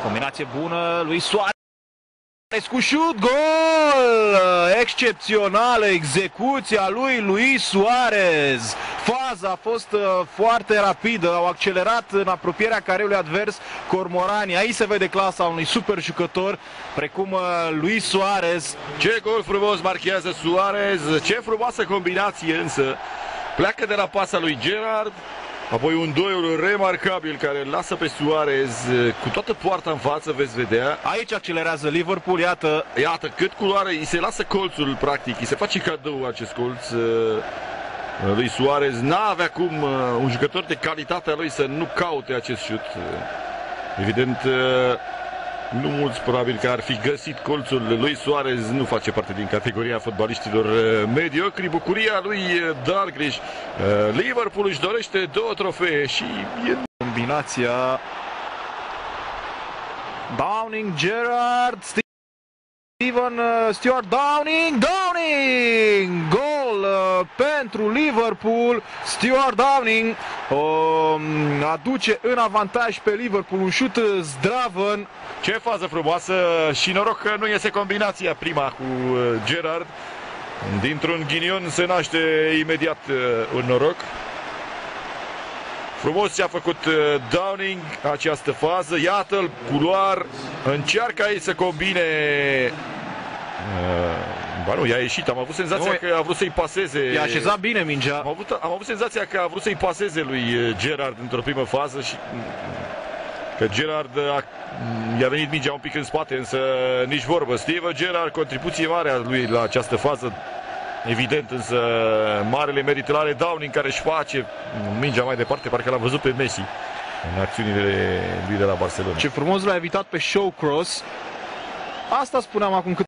Combinație bună lui Suarez cu șut, gol! Excepțională execuția lui Luis Suarez. Faza a fost foarte rapidă, au accelerat în apropierea careului advers cormoranii. Aici se vede clasa unui super jucător precum Luis Suarez. Ce gol frumos marchează Suarez, ce frumoasă combinație însă. Pleacă de la pasa lui Gerrard, apoi un duel remarcabil care îl lasă pe Suarez cu toată poarta în față, veți vedea. Aici accelerează Liverpool, iată. Iată cât culoare, îi se lasă colțul practic, îi se face cadou acest colț lui Suarez. N-avea cum un jucător de calitatea lui să nu caute acest șut. Evident, nu mulți probabil că ar fi găsit colțul lui Suarez, nu face parte din categoria fotbaliștilor mediocri. Bucuria lui Dalglish. Liverpool își dorește 2 trofee și combinația Downing, Gerrard, Stuart Downing, gol pentru Liverpool. Stuart Downing aduce în avantaj pe Liverpool un șut zdravăn. Ce fază frumoasă și noroc că nu iese combinația prima cu Gerrard. Dintr-un ghinion se naște imediat un noroc. Frumos ce a făcut Downing această fază. Iată-l, culoar, încearcă aici să combine. Ba nu, i-a ieșit, am avut senzația că a vrut să-i paseze. I-a așezat bine mingea. Am avut senzația că a vrut să-i paseze lui Gerrard într-o primă fază și că Gerrard i-a venit mingea un pic în spate, însă nici vorbă. Steven Gerrard, contribuție mare a lui la această fază. Evident, însă marele merită are Downing, care își face mingea mai departe, parcă l-a văzut pe Messi în acțiunile lui de la Barcelona. Ce frumos l-a evitat pe Shawcross. Asta spuneam acum cât